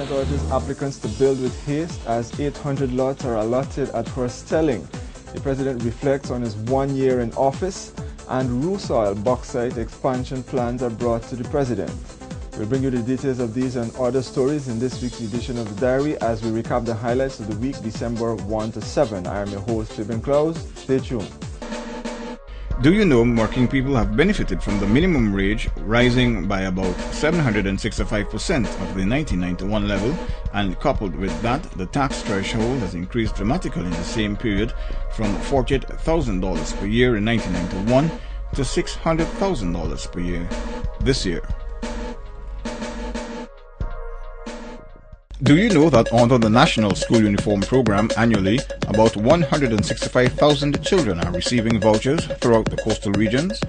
president urges applicants to build with haste as 800 lots are allotted at Horstelling. The president reflects on his 1 year in office, and Rusal bauxite expansion plans are brought to the president. We'll bring you the details of these and other stories in this week's edition of the Diary as we recap the highlights of the week, December 1 to 7. I am your host, Fabian Klaus. Stay tuned. Do you know working people have benefited from the minimum wage rising by about 765% of the 1991 level, and coupled with that, the tax threshold has increased dramatically in the same period from $48,000 per year in 1991 to $600,000 per year this year. Do you know that under the National School Uniform Program annually, about 165,000 children are receiving vouchers throughout the coastal regions,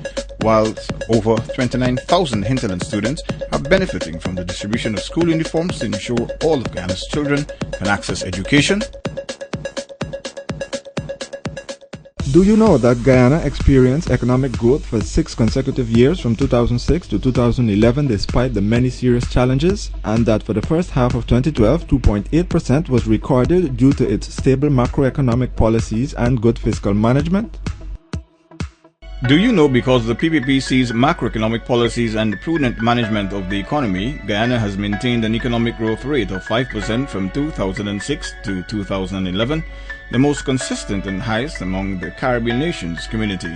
whilst over 29,000 hinterland students are benefiting from the distribution of school uniforms to ensure all of Guyana's children can access education? Do you know that Guyana experienced economic growth for 6 consecutive years from 2006 to 2011 despite the many serious challenges, and that for the first half of 2012, 2.8% was recorded due to its stable macroeconomic policies and good fiscal management? Do you know because the PPPC's macroeconomic policies and prudent management of the economy, Guyana has maintained an economic growth rate of 5% from 2006 to 2011, the most consistent and highest among the Caribbean nations community.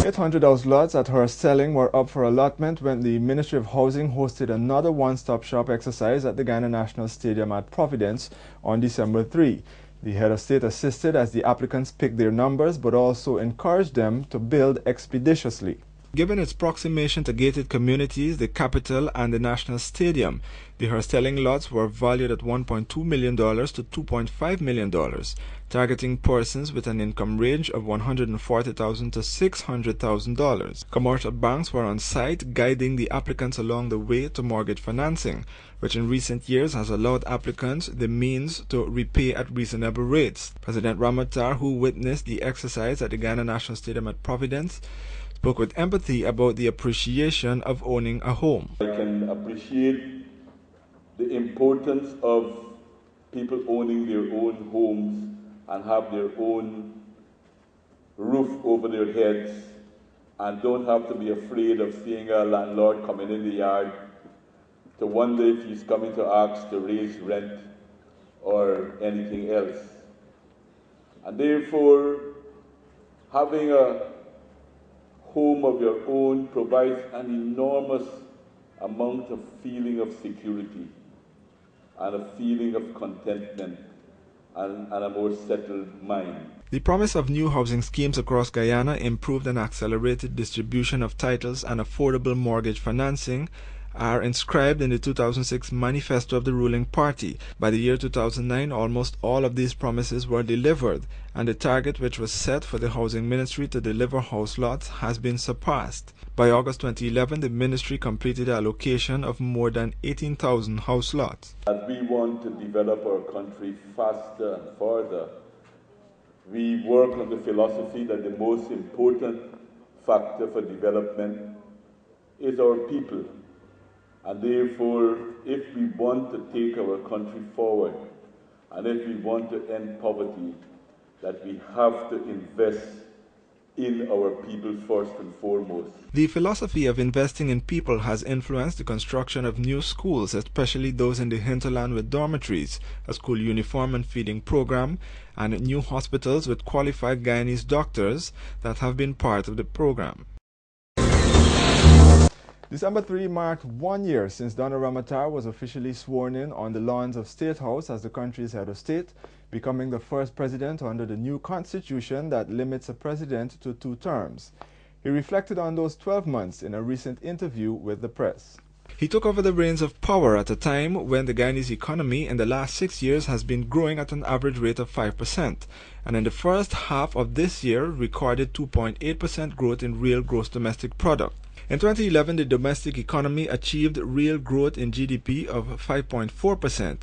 800 house lots at Horstelling were up for allotment when the Ministry of Housing hosted another one-stop shop exercise at the Guyana National Stadium at Providence on December 3. The head of state assisted as the applicants picked their numbers, but also encouraged them to build expeditiously. Given its proximation to gated communities, the capital, and the national stadium, the Horstelling lots were valued at $1.2 million to $2.5 million, targeting persons with an income range of $140,000 to $600,000. Commercial banks were on site, guiding the applicants along the way to mortgage financing, which in recent years has allowed applicants the means to repay at reasonable rates. President Ramatar, who witnessed the exercise at the Guyana National Stadium at Providence, spoke with empathy about the appreciation of owning a home. I can appreciate the importance of people owning their own homes and have their own roof over their heads and don't have to be afraid of seeing a landlord coming in the yard to wonder if he's coming to ask to raise rent or anything else. And therefore, having a home of your own provides an enormous amount of feeling of security and a feeling of contentment and a more settled mind. The promise of new housing schemes across Guyana, improved and accelerated distribution of titles and affordable mortgage financing are inscribed in the 2006 manifesto of the ruling party. By the year 2009, almost all of these promises were delivered, and the target which was set for the Housing Ministry to deliver house lots has been surpassed. By August 2011, the ministry completed the allocation of more than 18,000 house lots. As we want to develop our country faster and further, we work on the philosophy that the most important factor for development is our people. And therefore, if we want to take our country forward, and if we want to end poverty, that we have to invest in our people first and foremost. The philosophy of investing in people has influenced the construction of new schools, especially those in the hinterland with dormitories, a school uniform and feeding program, and new hospitals with qualified Guyanese doctors that have been part of the program. December 3 marked 1 year since Donna Ramatar was officially sworn in on the lawns of State House as the country's head of state, becoming the first president under the new constitution that limits a president to 2 terms. He reflected on those 12 months in a recent interview with the press. He took over the reins of power at a time when the Guyanese economy in the last 6 years has been growing at an average rate of 5%, and in the first half of this year recorded 2.8% growth in real gross domestic product. In 2011, the domestic economy achieved real growth in GDP of 5.4%,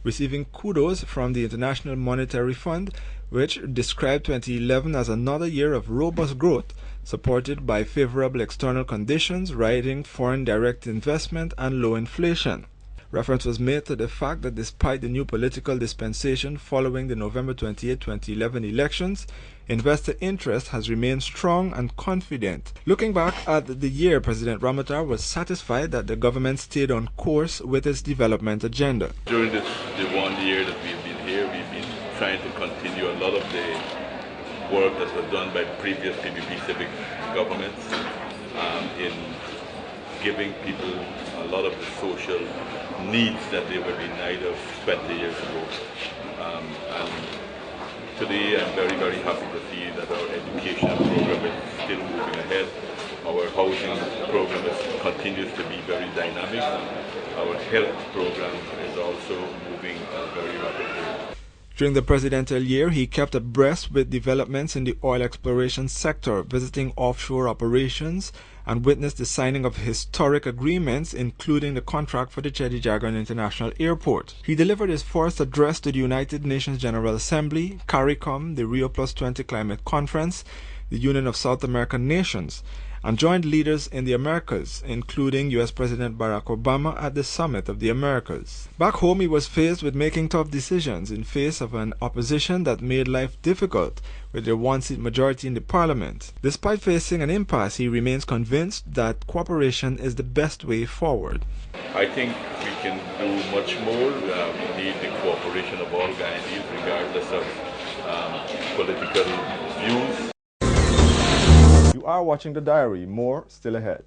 receiving kudos from the International Monetary Fund, which described 2011 as another year of robust growth, supported by favorable external conditions, rising foreign direct investment, and low inflation. Reference was made to the fact that despite the new political dispensation following the November 28, 2011 elections, investor interest has remained strong and confident. Looking back at the year, President Ramotar was satisfied that the government stayed on course with its development agenda. During the 1 year that we've been here, we've been trying to continue a lot of the work that was done by previous PPP civic governments in giving people a lot of the social needs that they were denied of 20 years ago. And today I'm very, very happy to see that our education program is still moving ahead. Our housing program continues to be very dynamic. Our health program is also moving very rapidly. During the presidential year, he kept abreast with developments in the oil exploration sector, visiting offshore operations, and witnessed the signing of historic agreements, including the contract for the Cheddi Jagan International Airport. He delivered his first address to the United Nations General Assembly, CARICOM, the Rio Plus 20 Climate Conference, the Union of South American Nations, and joined leaders in the Americas, including U.S. President Barack Obama at the Summit of the Americas. Back home, he was faced with making tough decisions in face of an opposition that made life difficult with their one-seat majority in the parliament. Despite facing an impasse, he remains convinced that cooperation is the best way forward. I think we can do much more. We need the cooperation of all Guyanese, regardless of political views. You are watching The Diary. More still ahead.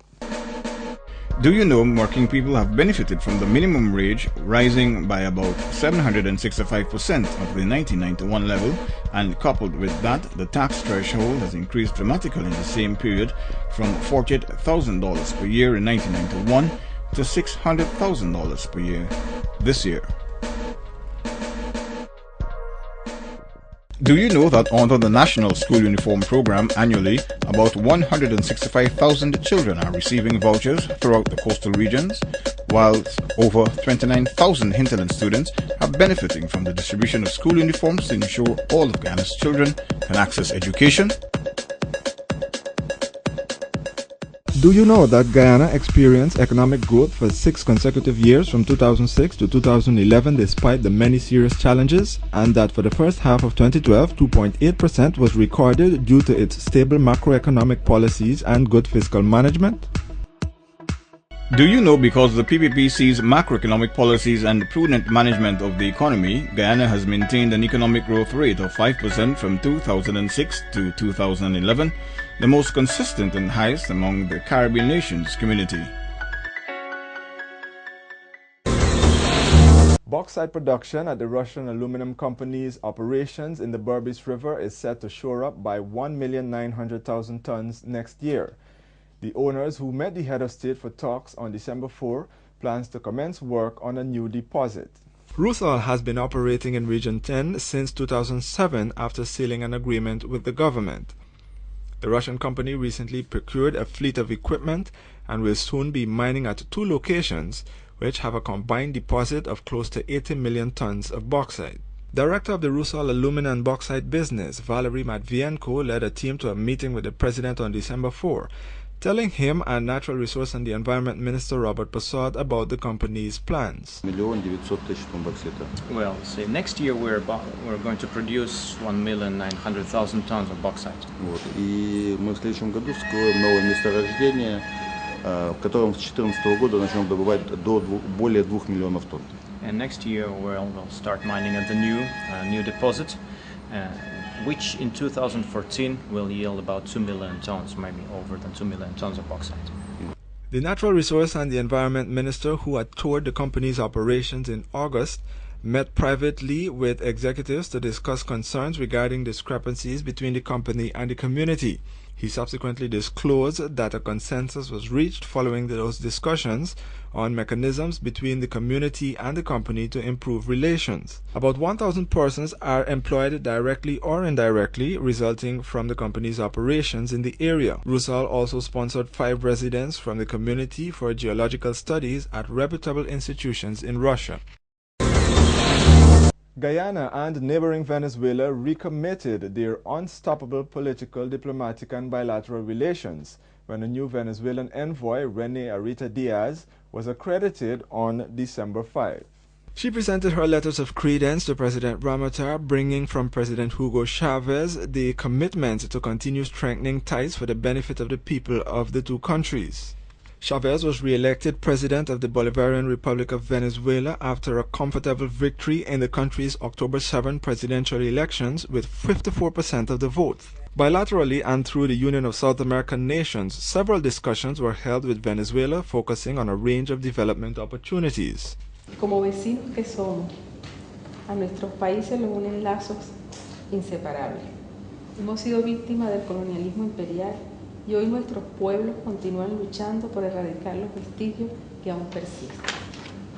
Do you know working people have benefited from the minimum wage rising by about 765% of the 1991 level, and coupled with that, the tax threshold has increased dramatically in the same period from $48,000 per year in 1991 to $600,000 per year this year. Do you know that under the National School Uniform Program annually, about 165,000 children are receiving vouchers throughout the coastal regions, whilst over 29,000 hinterland students are benefiting from the distribution of school uniforms to ensure all of Guyana's children can access education? Do you know that Guyana experienced economic growth for 6 consecutive years from 2006 to 2011 despite the many serious challenges, and that for the first half of 2012, 2.8% was recorded due to its stable macroeconomic policies and good fiscal management? Do you know because the PPPC's macroeconomic policies and prudent management of the economy, Guyana has maintained an economic growth rate of 5% from 2006 to 2011, the most consistent and highest among the Caribbean nations community. Bauxite production at the Russian Aluminum Company's operations in the Berbice River is set to shore up by 1,900,000 tons next year. The owners, who met the head of state for talks on December 4, plans to commence work on a new deposit. Rusal has been operating in Region 10 since 2007 after sealing an agreement with the government. The Russian company recently procured a fleet of equipment and will soon be mining at 2 locations, which have a combined deposit of close to 80 million tons of bauxite. Director of the Rusal Alumina and Bauxite Business, Valery Matvienko, led a team to a meeting with the president on December 4, telling him and Natural Resource and the Environment Minister Robert Passard about the company's plans. Well, say next year we're going to produce 1,900,000 tons of bauxite. И мы в следующем году вскроем новое месторождение, в котором с 2014 года начнем добывать более 2 миллионов тонн. And next year we'll start mining at the new deposit, which in 2014 will yield about 2 million tons, maybe over than 2 million tons of bauxite. The Natural Resource and the Environment Minister, who had toured the company's operations in August, met privately with executives to discuss concerns regarding discrepancies between the company and the community. He subsequently disclosed that a consensus was reached following those discussions on mechanisms between the community and the company to improve relations. About 1,000 persons are employed directly or indirectly, resulting from the company's operations in the area. Rusal also sponsored 5 residents from the community for geological studies at reputable institutions in Russia. Guyana and neighboring Venezuela recommitted their unstoppable political, diplomatic, and bilateral relations when a new Venezuelan envoy, Rene Arita Diaz, was accredited on December 5. She presented her letters of credence to President Ramotar, bringing from President Hugo Chavez the commitment to continue strengthening ties for the benefit of the people of the two countries. Chavez was re-elected president of the Bolivarian Republic of Venezuela after a comfortable victory in the country's October 7 presidential elections with 54% of the vote. Bilaterally and through the Union of South American Nations, several discussions were held with Venezuela focusing on a range of development opportunities. Como vecinos que somos, a nuestros países los unen lazos inseparables. Hemos sido víctimas del colonialismo imperial y hoy nuestros pueblos continúan luchando por erradicar los vestigios que aún persisten.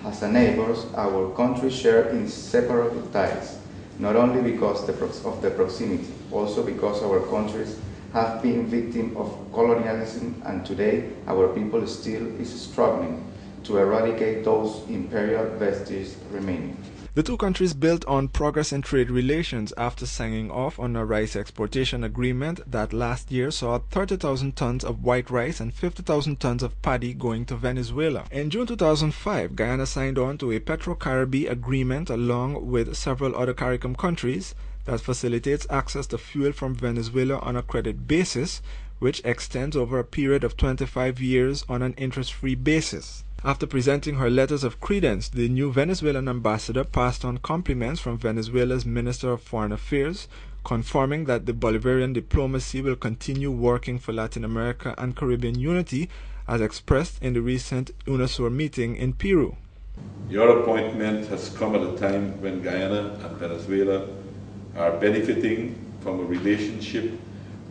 As a neighbors, our countries share inseparable ties, not only because of the proximity, also because our countries have been victims of colonialism, and today our people still is struggling to eradicate those imperial vestiges remaining. The two countries built on progress in trade relations after signing off on a rice exportation agreement that last year saw 30,000 tons of white rice and 50,000 tons of paddy going to Venezuela. In June 2005, Guyana signed on to a Petro-Caribe agreement along with several other CARICOM countries that facilitates access to fuel from Venezuela on a credit basis, which extends over a period of 25 years on an interest-free basis. After presenting her letters of credence, the new Venezuelan ambassador passed on compliments from Venezuela's Minister of Foreign Affairs, confirming that the Bolivarian diplomacy will continue working for Latin America and Caribbean unity, as expressed in the recent UNASUR meeting in Peru. Your appointment has come at a time when Guyana and Venezuela are benefiting from a relationship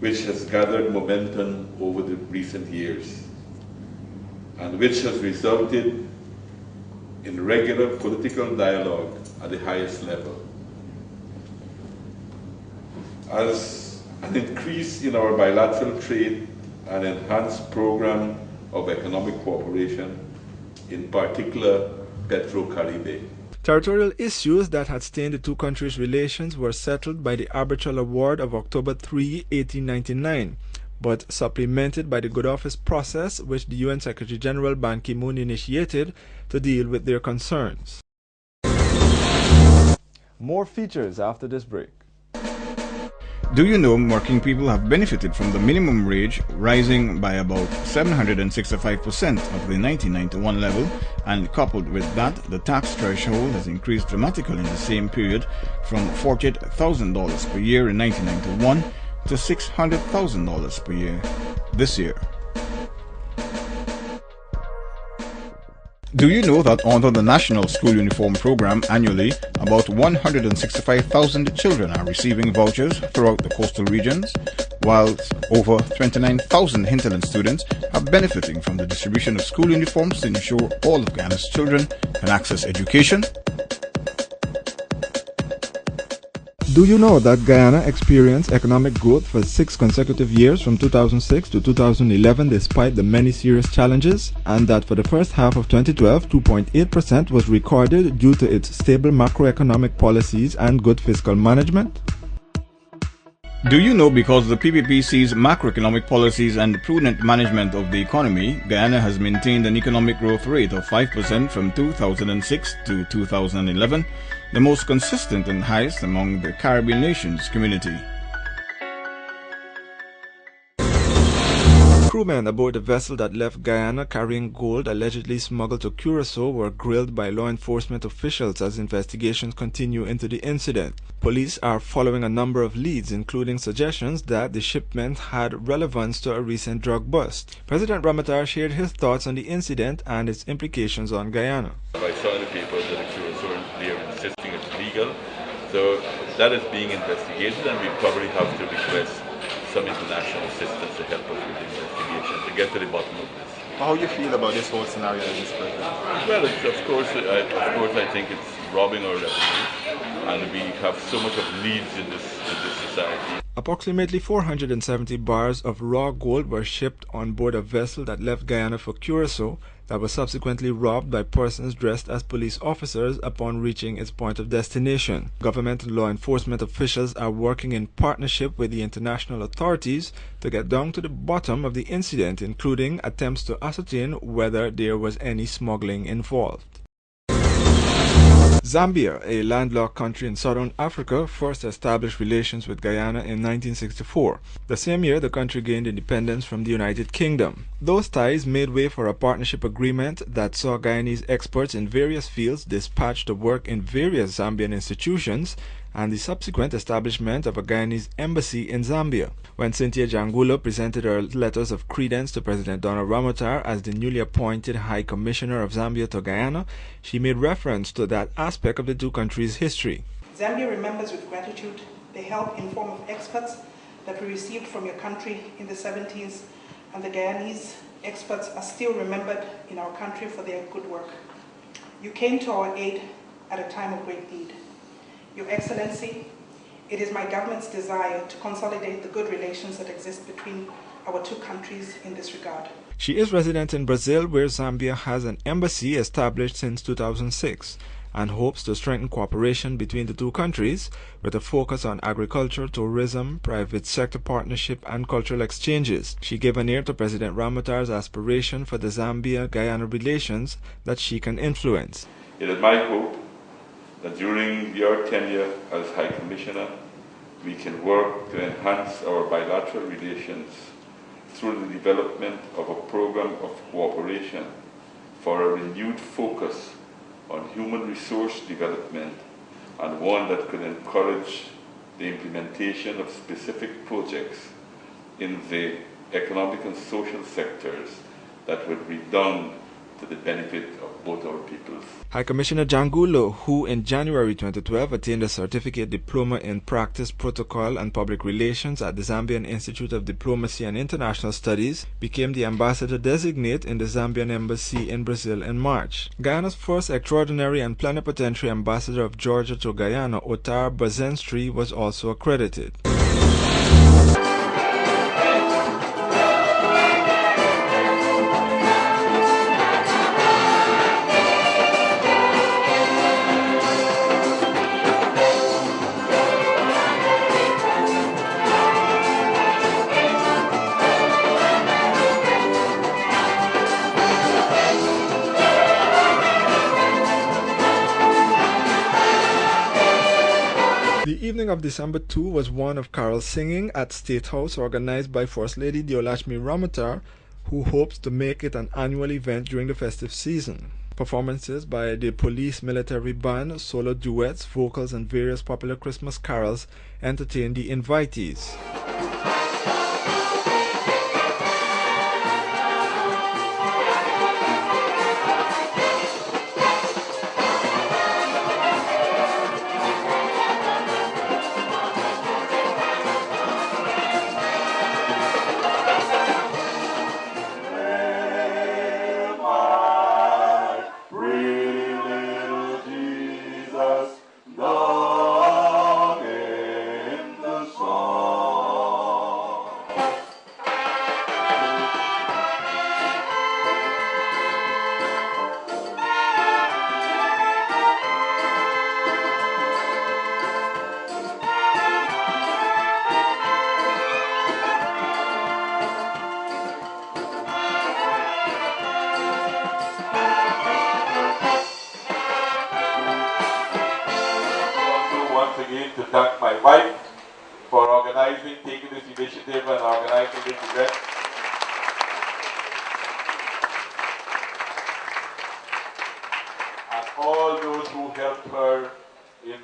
which has gathered momentum over the recent years, and which has resulted in regular political dialogue at the highest level. As an increase in our bilateral trade and enhanced program of economic cooperation, in particular Petro-Caribe. Territorial issues that had stained the two countries' relations were settled by the Arbitral Award of October 3, 1899, but supplemented by the Good Office process which the UN Secretary General Ban Ki-moon initiated to deal with their concerns. More features after this break. Do you know working people have benefited from the minimum wage rising by about 765% of the 1991 level, and coupled with that, the tax threshold has increased dramatically in the same period from $48,000 per year in 1991 to $600,000 per year this year. Do you know that under the National School Uniform Program annually, about 165,000 children are receiving vouchers throughout the coastal regions, whilst over 29,000 hinterland students are benefiting from the distribution of school uniforms to ensure all of Guyana's children can access education? Do you know that Guyana experienced economic growth for 6 consecutive years from 2006 to 2011 despite the many serious challenges, and that for the first half of 2012, 2.8% was recorded due to its stable macroeconomic policies and good fiscal management? Do you know because the PPPC's macroeconomic policies and prudent management of the economy, Guyana has maintained an economic growth rate of 5% from 2006 to 2011, the most consistent and highest among the Caribbean nations community. Crewmen aboard a vessel that left Guyana carrying gold allegedly smuggled to Curacao were grilled by law enforcement officials as investigations continue into the incident. Police are following a number of leads, including suggestions that the shipment had relevance to a recent drug bust. President Ramotar shared his thoughts on the incident and its implications on Guyana. I saw in the paper that the Curacao, they are insisting it's legal, so that is being investigated, and we probably have to request some international assistance to help us with the investigation to get to the bottom of this. How do you feel about this whole scenario at this point? Well, of course, I think it's robbing our revenue, and we have so much of needs in this society. Approximately 470 bars of raw gold were shipped on board a vessel that left Guyana for Curacao that was subsequently robbed by persons dressed as police officers upon reaching its point of destination. Government and law enforcement officials are working in partnership with the international authorities to get down to the bottom of the incident, including attempts to ascertain whether there was any smuggling involved. Zambia, a landlocked country in southern Africa, first established relations with Guyana in 1964. The same year, the country gained independence from the United Kingdom. Those ties made way for a partnership agreement that saw Guyanese experts in various fields dispatched to work in various Zambian institutions and the subsequent establishment of a Guyanese embassy in Zambia. When Cynthia Jangulo presented her letters of credence to President Donald Ramotar as the newly appointed High Commissioner of Zambia to Guyana, she made reference to that aspect of the two countries' history. Zambia remembers with gratitude the help in form of experts that we received from your country in the 70s, and the Guyanese experts are still remembered in our country for their good work. You came to our aid at a time of great need. Your Excellency, it is my government's desire to consolidate the good relations that exist between our two countries in this regard. She is resident in Brazil, where Zambia has an embassy established since 2006, and hopes to strengthen cooperation between the two countries with a focus on agriculture, tourism, private sector partnership, and cultural exchanges. She gave an ear to President Ramotar's aspiration for the Zambia-Guyana relations that she can influence. It is my hope that during your tenure as High Commissioner, we can work to enhance our bilateral relations through the development of a program of cooperation for a renewed focus on human resource development, and one that could encourage the implementation of specific projects in the economic and social sectors that would redound to the benefit of both our peoples. High Commissioner Jangulo, who in January 2012 attained a certificate diploma in practice, protocol, and public relations at the Zambian Institute of Diplomacy and International Studies, became the ambassador designate in the Zambian embassy in Brazil in March. Guyana's first extraordinary and plenipotentiary ambassador of Georgia to Guyana, Otar Bazenstri, was also accredited. The evening of December 2 was one of carol singing at State House, organized by First Lady Deolashmi Ramotar, who hopes to make it an annual event during the festive season. Performances by the police military band, solo duets, vocals, and various popular Christmas carols entertained the invitees. To thank my wife for organizing, taking this initiative and organizing this event. And all those who helped her in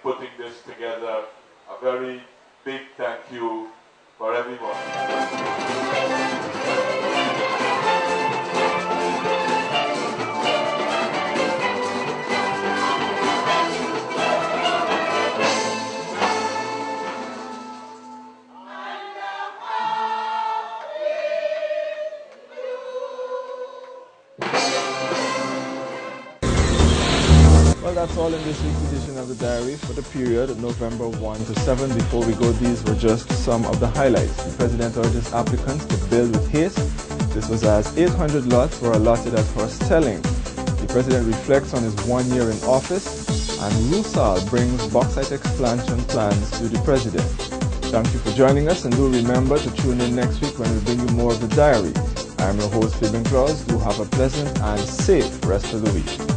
putting this together, a very big thank you for everyone. Well, that's all in this week's edition of the Diary for the period November 1 to 7. Before we go, these were just some of the highlights. The President urges applicants to build with haste. This was as 800 lots were allotted at first telling. The President reflects on his 1 year in office, and Rusal brings bauxite expansion plans to the President. Thank you for joining us, and do remember to tune in next week when we bring you more of the Diary. I am your host, Fabian Claus. Do have a pleasant and safe rest of the week.